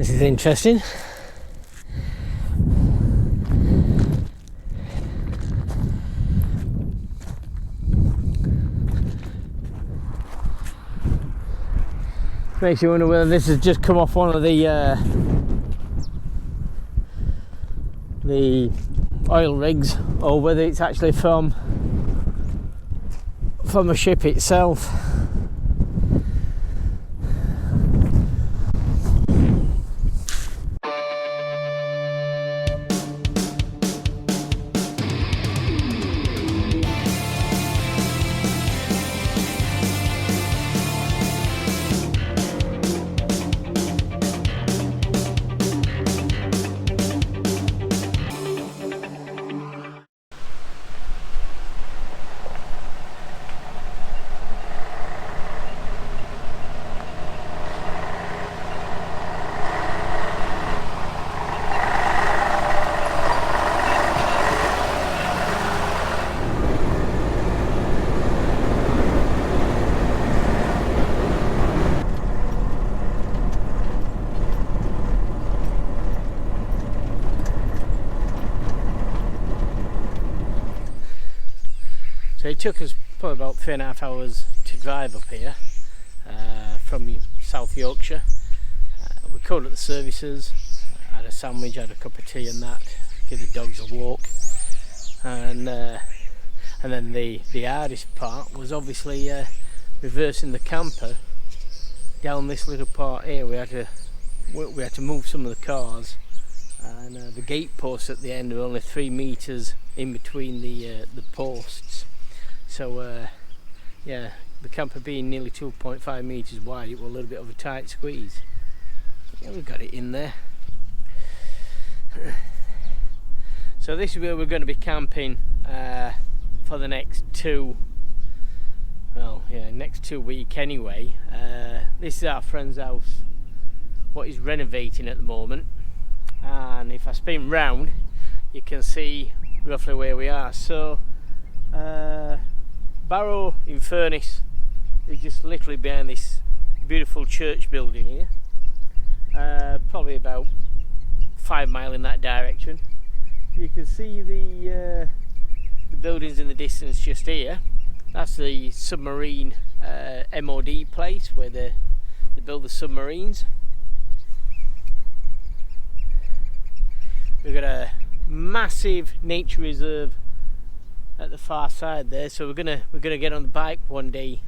This is interesting. Makes you wonder whether this has just come off one of the oil rigs, or whether it's actually from a ship itself. So it took us probably about 3.5 hours to drive up here from South Yorkshire. We called at the services, had a sandwich, had a cup of tea and that, give the dogs a walk, and then the hardest part was obviously reversing the camper down this little part here. We had to move some of the cars, and the gate posts at the end are only 3 meters in between the posts. So yeah, the camper being nearly 2.5 meters wide, it was a little bit of a tight squeeze. Yeah, we got it in there. So this is where we're going to be camping for the next 2 weeks anyway. This is our friend's house, what he's renovating at the moment, and if I spin round you can see roughly where we are. So Barrow in Furness is just literally behind this beautiful church building here, probably about 5 miles in that direction. You can see the buildings in the distance just here. That's the submarine MOD place where they build the submarines. We've got a massive nature reserve at the far side there, so we're gonna get on the bike one day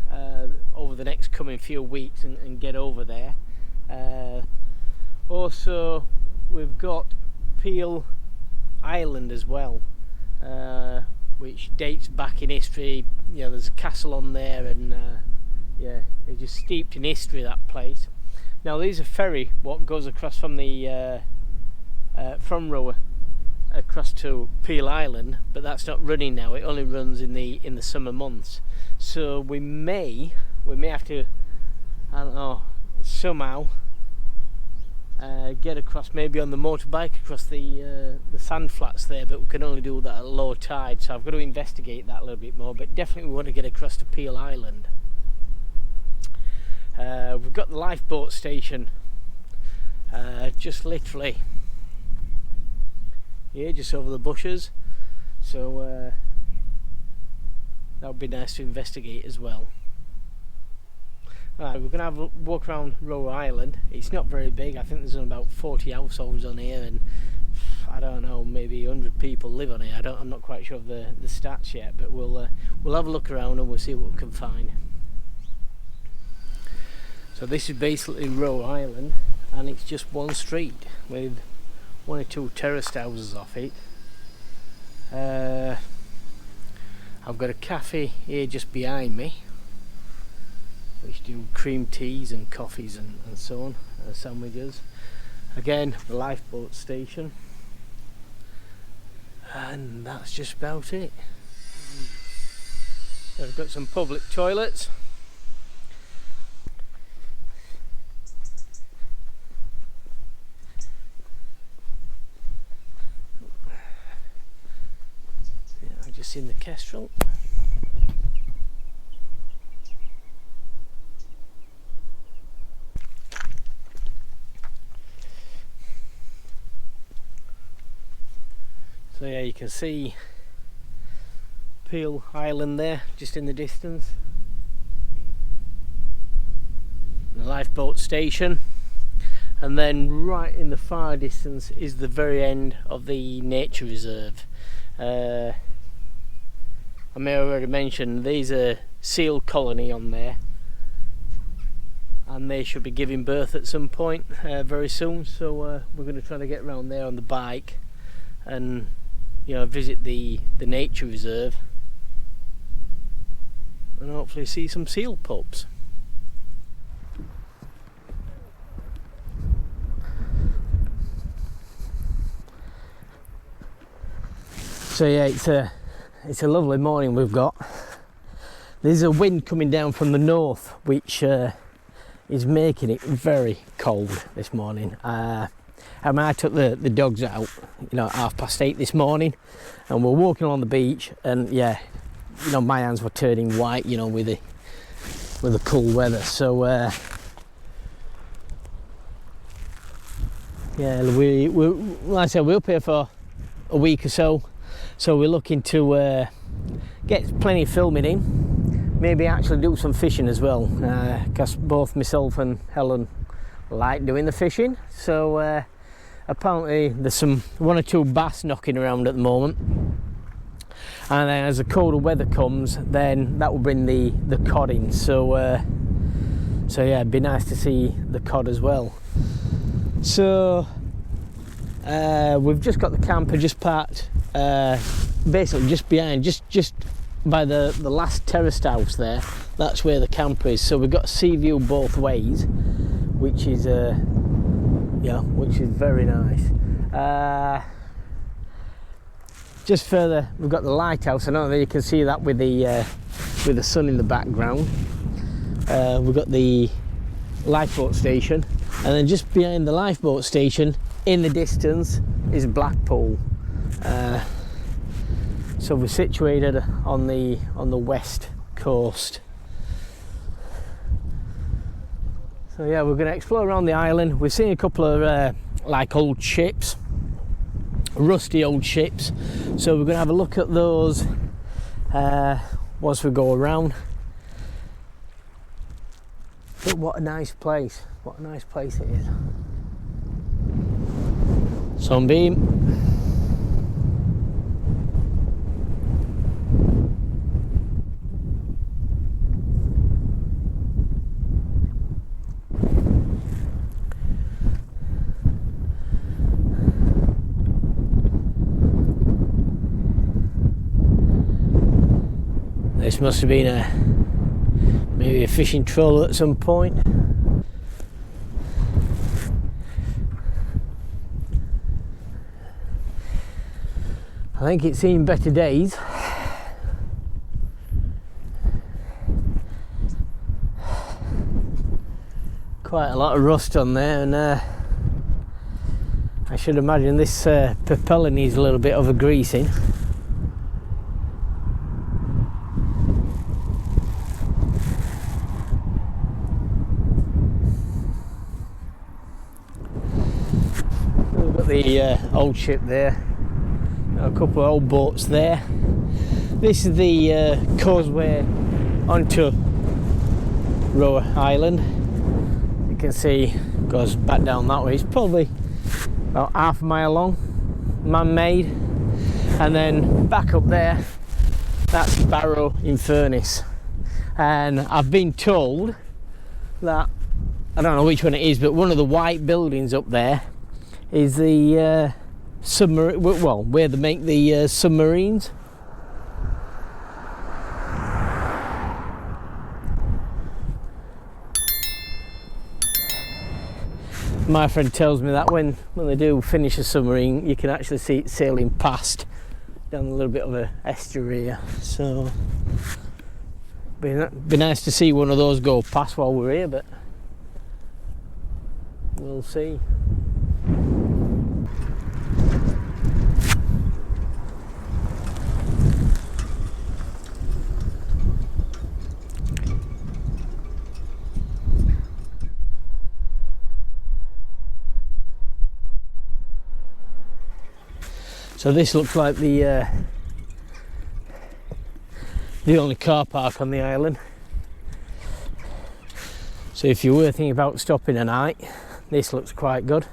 over the next coming few weeks and get over there. Also, we've got Peel Island as well, which dates back in history. You know, there's a castle on there, and yeah, it's just steeped in history, that place. Now there's a ferry what goes across from the from Roa across to Peel Island, but that's not running now. It only runs in the summer months. So we may have to, I don't know, somehow get across, maybe on the motorbike across the sand flats there, but we can only do that at low tide. So I've got to investigate that a little bit more, but definitely we want to get across to Peel Island. We've got the lifeboat station just literally here, just over the bushes, so that would be nice to investigate as well. Right, we're going to have a walk around Roa Island. It's not very big. I think there's about 40 households on here, and I don't know, maybe 100 people live on here. I'm not quite sure of the stats yet, but we'll have a look around and we'll see what we can find. So this is basically Roa Island, and it's just one street with 1 or 2 terraced houses off it. I've got a cafe here just behind me, which do cream teas and coffees and so on, and sandwiches. Again, the lifeboat station, and that's just about it. So we've got some public toilets. Just in the Kestrel. So yeah, you can see Peel Island there, just in the distance. The lifeboat station, and then right in the far distance is the very end of the nature reserve. I may have already mentioned there's a seal colony on there, and they should be giving birth at some point very soon, so we're going to try to get around there on the bike and, you know, visit the nature reserve and hopefully see some seal pups. So yeah, it's a lovely morning we've got. There's a wind coming down from the north, which is making it very cold this morning. I took the dogs out, you know, at 8:30 this morning, and we're walking along the beach, and yeah, you know, my hands were turning white, you know, with the cool weather. So yeah, we like I said, we're up here for a week or so. So we're looking to get plenty of filming in, maybe actually do some fishing as well, because both myself and Helen like doing the fishing. So apparently there's one or two bass knocking around at the moment, and then as the colder weather comes, then that will bring the cod in. So yeah, it'd be nice to see the cod as well. So we've just got the camper just parked basically just behind, just by the last terraced house there. That's where the camper is. So we've got a sea view both ways, which is yeah, which is very nice. Just further, we've got the lighthouse. I don't know if you can see that with the sun in the background. We've got the lifeboat station, and then just behind the lifeboat station, in the distance, is Blackpool. So we're situated on the west coast. So yeah, we're going to explore around the island. We've seen a couple of like old ships, rusty old ships. So we're going to have a look at those once we go around. But what a nice place! What a nice place it is. Sunbeam. This must have been maybe a fishing trawler at some point. I think it's seen better days. Quite a lot of rust on there, and I should imagine this propeller needs a little bit of a greasing. We've got the old ship there. A couple of old boats there. This is the causeway onto Roa Island. You can see it goes back down that way. It's probably about half a mile long, man-made, and then back up there, that's Barrow in Furness. And I've been told that, I don't know which one it is, but one of the white buildings up there is the submarine, well, where they make the submarines. My friend tells me that when they do finish a submarine, you can actually see it sailing past down a little bit of a estuary. So be nice to see one of those go past while we're here, but we'll see. So this looks like the only car park on the island. So if you were thinking about stopping a night, this looks quite good.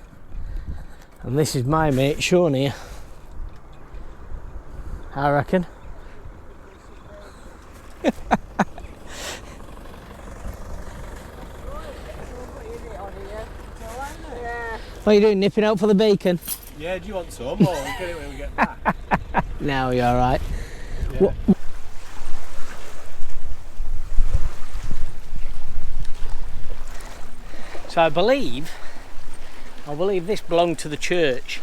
And this is my mate Sean here, I reckon. What are you doing, nipping out for the bacon? Yeah, do you want some, or we'll get it when we get back? No, you're alright. Yeah. So I believe this belonged to the church.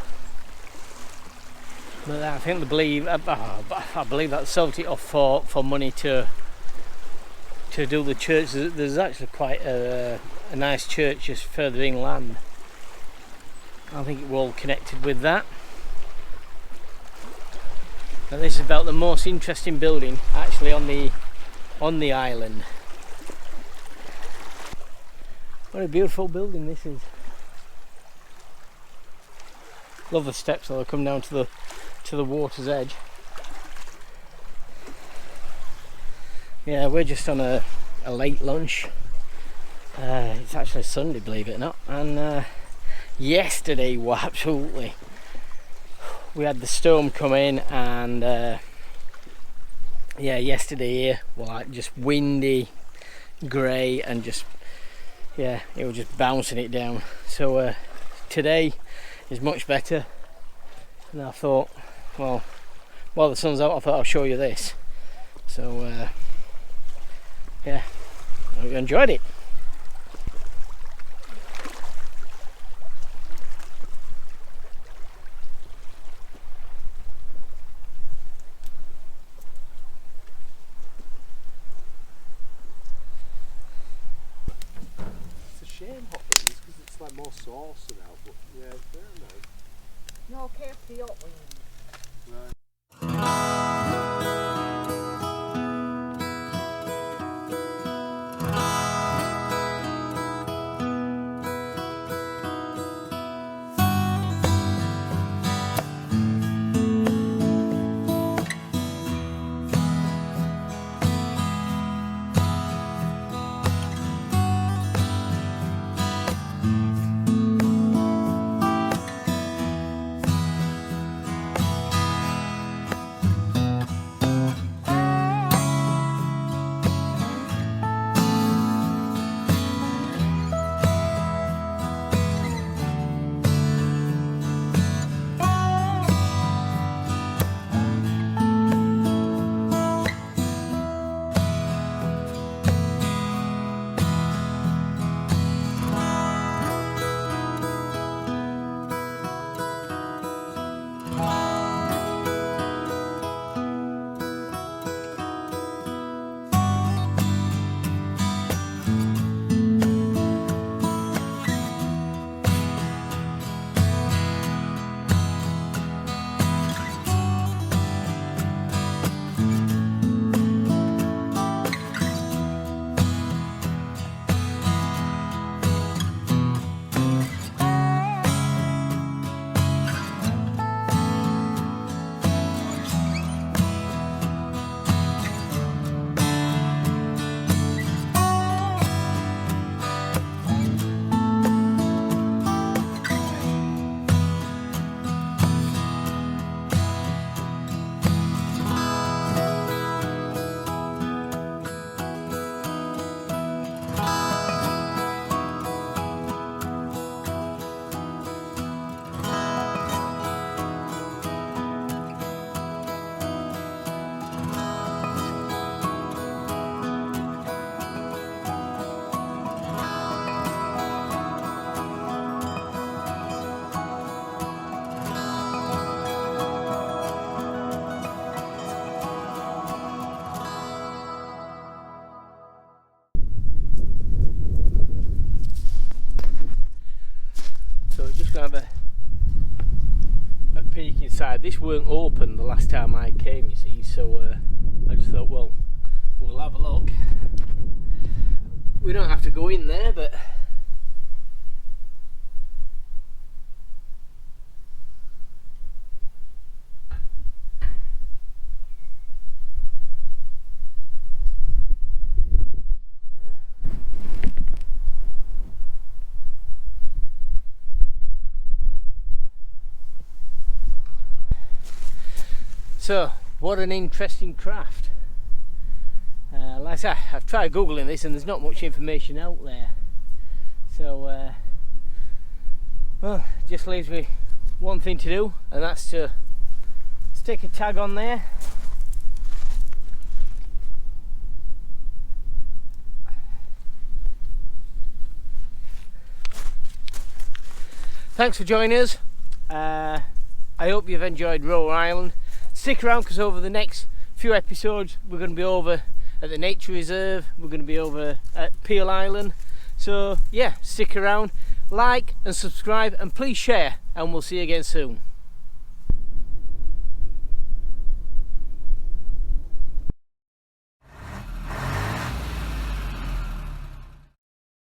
But I think I believe that sold it off for money to do the church. There's actually quite a nice church just further inland. I think it was all connected with that. And this is about the most interesting building actually on the island. What a beautiful building this is. Love the steps that come down to the water's edge. Yeah, we're just on a late lunch. It's actually Sunday, believe it or not, and yesterday was absolutely, we had the storm come in, and yeah, yesterday here was like just windy, grey, and just, yeah, it was just bouncing it down. So today is much better, and I thought, well, while the sun's out, I thought I'll show you this. So yeah, I hope you enjoyed it. Shame hot wings because it's like more sauce now, but yeah, it's very nice. No, KFC hot wings. Right. Have a peek inside. This weren't open the last time I came, you see, so I just thought, well, we'll have a look. We don't have to go in there, but So, what an interesting craft. Like I said, I've tried googling this and there's not much information out there. So, well, just leaves me one thing to do, and that's to stick a tag on there. Thanks for joining us. I hope you've enjoyed Roa Island. Stick around, because over the next few episodes we're going to be over at the nature reserve, we're going to be over at Peel Island. So yeah, stick around, like and subscribe, and please share, and we'll see you again soon.